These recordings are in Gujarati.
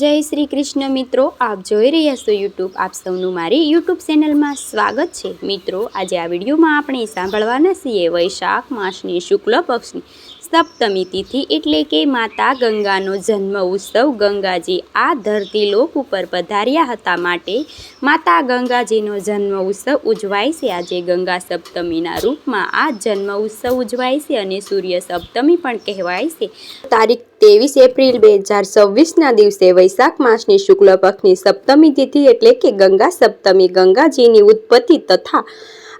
જય શ્રી કૃષ્ણ મિત્રો, આપ જોઈ રહ્યા છો યુટ્યુબ. આપ સૌનું મારી યુટ્યુબ ચેનલમાં સ્વાગત છે. મિત્રો, આજે આ વિડીયોમાં આપણે સાંભળવાના છીએ વૈશાખ માસની શુક્લ પક્ષની સપ્તમી તિથિ એટલે કે માતા ગંગાનો જન્મ ઉત્સવ. ગંગાજી આ ધરતીલોક ઉપર પધાર્યા હતા માટે માતા ગંગાજીનો જન્મ ઉત્સવ ઉજવાય છે. આજે ગંગા સપ્તમીના રૂપમાં આ જન્મ ઉત્સવ ઉજવાય છે અને સૂર્ય સપ્તમી પણ કહેવાય છે. તારીખ 23 એપ્રિલ 2026ના દિવસે વૈશાખ માસની શુક્લ પક્ષની સપ્તમી તિથિ એટલે કે ગંગા સપ્તમી, ગંગાજીની ઉત્પત્તિ તથા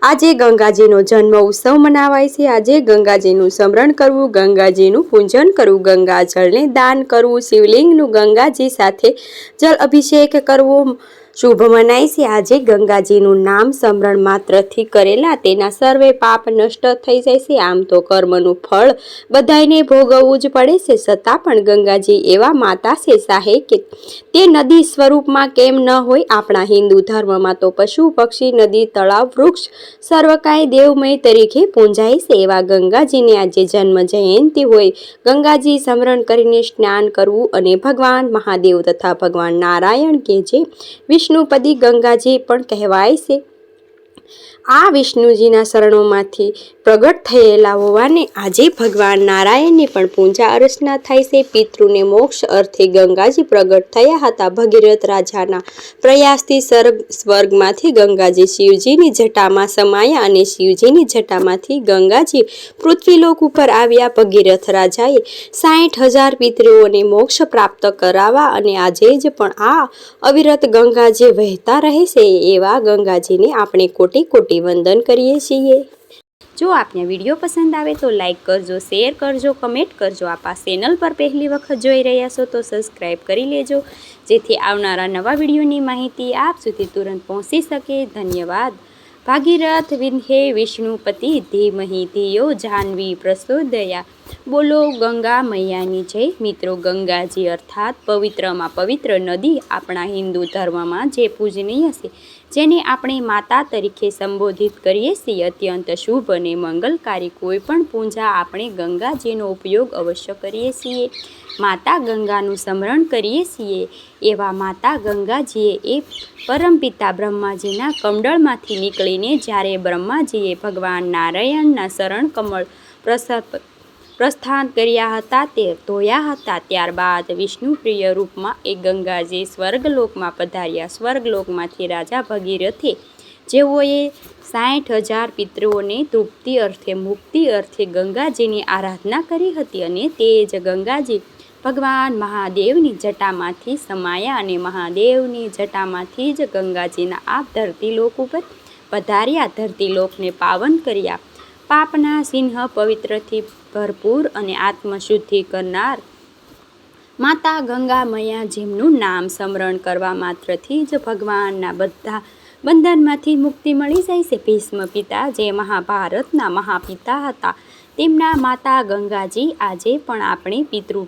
આજે ગંગાજીનો જન્મ ઉત્સવ મનાવાય છે. આજે ગંગાજીનું સ્મરણ કરવું, ગંગાજીનું પૂજન કરવું, ગંગાજળને દાન કરવું, શિવલિંગનું ગંગાજી સાથે જલ અભિષેક કરવો શુભ મનાય છે. આજે ગંગાજીનું નામ સ્મરણ માત્રથી કરેલા તેના સર્વે પાપ નષ્ટ થઈ જાય છે. આમ તો કર્મનું ફળ બધાને ભોગવવું જ પડે છે, છતાં પણ ગંગાજી એવા માતા છે સાહે કે તે નદી સ્વરૂપમાં કેમ ન હોય. આપણા હિન્દુ ધર્મમાં તો પશુ પક્ષી, નદી, તળાવ, વૃક્ષ સર્વ કાંઈ દેવમય તરીકે પૂંજાય છે. એવા ગંગાજીને આજે જન્મ જયંતિ હોય. ગંગાજી સ્મરણ કરીને સ્નાન કરવું અને ભગવાન મહાદેવ તથા ભગવાન નારાયણ કે જે વિષ્ણુપદી ગંગાજી પણ કહેવાય છે, આ વિષ્ણુજીના શરણોમાંથી પ્રગટ થયેલા હોવાને આજે ભગવાન નારાયણની પણ પૂજા અર્ચના થાય છે. પિતૃને મોક્ષ અર્થે ગંગાજી પ્રગટ થયા હતા. ભગીરથ રાજાના પ્રયાસથી સ્વર્ગમાંથી ગંગાજી શિવજીની જટામાં સમાયા અને શિવજીની જટામાંથી ગંગાજી પૃથ્વીલોક ઉપર આવ્યા. ભગીરથ રાજાએ 60,000 પિતૃઓને મોક્ષ પ્રાપ્ત કરાવવા અને આજે જ પણ આ અવિરત ગંગાજી વહેતા રહે છે. એવા ગંગાજીને આપણે કોટી કોટી વંદન કરીએ છીએ. જો આપને વિડીયો પસંદ આવે તો લાઈક કરજો, શેર કરજો, કમેન્ટ કરજો. આપ આ ચેનલ પર પહેલી વખત જોઈ રહ્યા છો તો સબસ્ક્રાઈબ કરી લેજો, જેથી આવનારા નવા વિડીયોની માહિતી આપ સુધી તુરંત પહોંચી શકે. ધન્યવાદ. ભાગીરથ વિંધે વિષ્ણુપતિ ધીમહિ ધિયો જાહ્નવી પ્રચોદયા. બોલો ગંગા મૈયાની જય. મિત્રો, ગંગાજી અર્થાત પવિત્રમાં પવિત્ર નદી આપણા હિન્દુ ધર્મમાં જે પૂજનીય છે, જેને આપણે માતા તરીકે સંબોધિત કરીએ છીએ, અત્યંત શુભ અને મંગલકારી કોઈ પણ પૂજા આપણે ગંગાજીનો ઉપયોગ અવશ્ય કરીએ છીએ. માતા ગંગાનું સ્મરણ કરીએ છીએ. એવા માતા ગંગાજીએ એ પરમપિતા બ્રહ્માજીના કમંડળમાંથી નીકળીને જ્યારે બ્રહ્માજીએ ભગવાન નારાયણના શરણ કમળ પ્રસ્થાન કર્યા હતા, તે ધોયા હતા, ત્યારબાદ વિષ્ણુપ્રિય રૂપમાં એ ગંગાજી સ્વર્ગલોકમાં પધાર્યા. સ્વર્ગલોકમાંથી રાજા ભગીરથે જેઓએ 60,000 પિતૃઓને તૃપ્તિ અર્થે, મુક્તિ અર્થે ગંગાજીની આરાધના કરી હતી અને તે જ ગંગાજી ભગવાન મહાદેવની જટામાંથી સમાયા અને મહાદેવની જટામાંથી જ ગંગાજીના આ ધરતીલોક ઉપર પધાર્યા. ધરતીલોકને પાવન કર્યા. પાપના સિંહ પવિત્રથી ભરપૂર અને આત્મશુદ્ધિ કરનાર માતા ગંગા મૈયા, જેમનું નામ સ્મરણ કરવા માત્રથી જ ભગવાનના બધા બંધનમાંથી મુક્તિ મળી જાય છે. ભીષ્મ પિતા, જે મહાભારતના મહાપિતા હતા, તેમના માતા ગંગાજી આજે પણ આપણે પિતૃ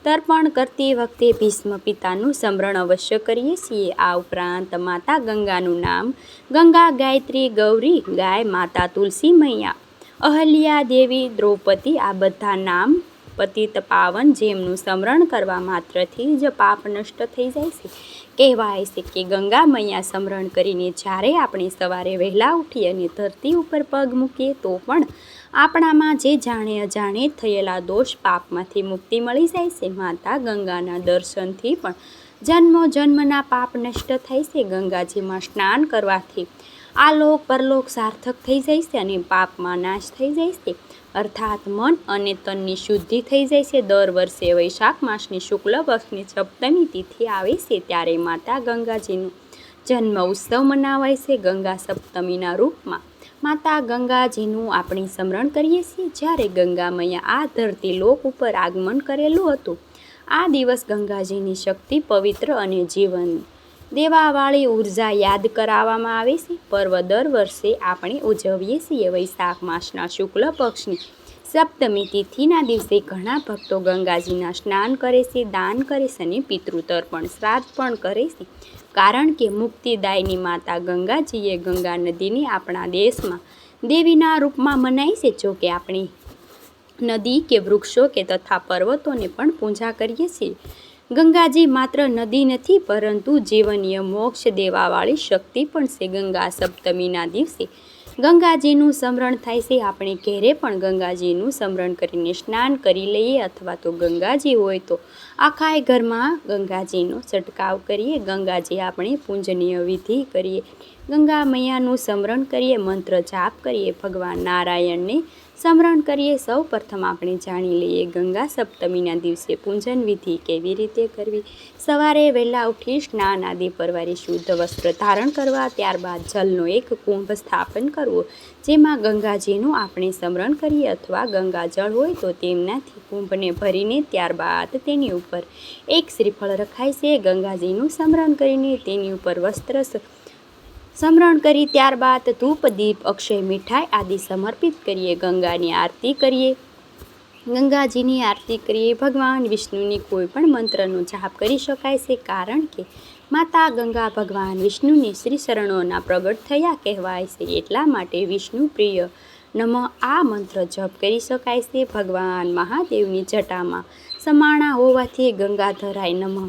તર્પણ કરતી વખતે ભીષ્મ પિતાનું સ્મરણ અવશ્ય કરીએ છીએ. આ ઉપરાંત માતા ગંગાનું નામ ગંગા, ગાયત્રી, ગૌરી, ગાય, માતા તુલસી મૈયા, અહલ્યા દેવી, દ્રૌપદી આ બધા નામ પતિત પાવન, જેમનું સ્મરણ કરવા માત્રથી જ પાપ નષ્ટ થઈ જાય છે. કહેવાય છે કે ગંગા મૈયા સ્મરણ કરીને જ્યારે આપણે સવારે વહેલા ઉઠી અને ધરતી ઉપર પગ મૂકીએ તો પણ આપણામાં જે જાણે અજાણે થયેલા દોષ પાપમાંથી મુક્તિ મળી જાય છે. માતા ગંગાના દર્શનથી પણ જન્મો જન્મના પાપ નષ્ટ થાય છે. ગંગાજીમાં સ્નાન કરવાથી આલોક પરલોક સાર્થક થઈ જાય છે અને પાપમાં નાશ થઈ જાય છે, અર્થાત મન અને તનની શુદ્ધિ થઈ જાય છે. દર વર્ષે વૈશાખ માસની શુક્લ પક્ષની સપ્તમી તિથિ આવે છે ત્યારે માતા ગંગાજીનો જન્મ ઉત્સવ મનાવાય છે. ગંગા સપ્તમીના રૂપમાં માતા ગંગાજીનું આપણે સ્મરણ કરીએ છીએ. જ્યારે ગંગા મૈયા આ ધરતી લોક ઉપર આગમન કરેલું હતું, આ દિવસ ગંગાજીની શક્તિ, પવિત્ર અને જીવન દેવાવાળી ઉર્જા યાદ કરાવવામાં આવે છે. પર્વ દર વર્ષે આપણે ઉજવીએ છીએ. વૈશાખ માસના શુક્લ પક્ષની સપ્તમી તિથિના દિવસે ઘણા ભક્તો ગંગાજીના સ્નાન કરે છે, દાન કરે છે અને પિતૃતર્પણ શ્રાદ્ધ પણ કરે છે. કારણ કે મુક્તિદાયની માતા ગંગાજીએ ગંગા નદીને આપણા દેશમાં દેવીના રૂપમાં મનાય છે. જો કે આપણે નદી કે વૃક્ષો કે તથા પર્વતોને પણ પૂજા કરીએ છીએ. ગંગાજી માત્ર નદી નથી, પરંતુ જીવનીય મોક્ષ દેવાવાળી શક્તિ પણ છે. ગંગા સપ્તમીના દિવસે ગંગાજીનું સ્મરણ થાય છે. આપણે ઘેરે પણ ગંગાજીનું સ્મરણ કરીને સ્નાન કરી લઈએ, અથવા તો ગંગાજી હોય તો આખા ઘરમાં ગંગાજીનો છંટકાવ કરીએ. ગંગાજી આપણે પૂજનીય વિધિ કરીએ, ગંગા મૈયાનું સ્મરણ કરીએ, મંત્ર જાપ કરીએ, ભગવાન નારાયણને સ્મરણ કરીએ. સૌ પ્રથમ આપણે જાણી લઈએ ગંગા સપ્તમીના દિવસે પૂજન વિધિ કેવી રીતે કરવી. સવારે વહેલા ઉઠી સ્નાન આદિ પરવારી શુદ્ધ વસ્ત્ર ધારણ કરવા, ત્યારબાદ જલનો એક કુંભ સ્થાપન કરવો, જેમાં ગંગાજીનું આપણે સ્મરણ કરીએ, અથવા ગંગાજળ હોય તો તેમનાથી કુંભને ભરીને ત્યારબાદ તેની ઉપર એક શ્રીફળ રખાય છે. ગંગાજીનું સ્મરણ કરીને તેની ઉપર વસ્ત્ર સ્મરણ કરી ત્યારબાદ ધૂપ દીપ અક્ષય મીઠાઈ આદિ સમર્પિત કરીએ. ગંગાની આરતી કરીએ, ગંગાજીની આરતી કરીએ. ભગવાન વિષ્ણુની કોઈ પણ મંત્રનો જાપ કરી શકાય છે, કારણ કે માતા ગંગા ભગવાન વિષ્ણુની શ્રી શરણોના પ્રગટ થયા કહેવાય છે. એટલા માટે વિષ્ણુ પ્રિય નમઃ આ મંત્ર જપ કરી શકાય છે. ભગવાન મહાદેવની જટામાં સમાણા હોવાથી ગંગાધરાય નમઃ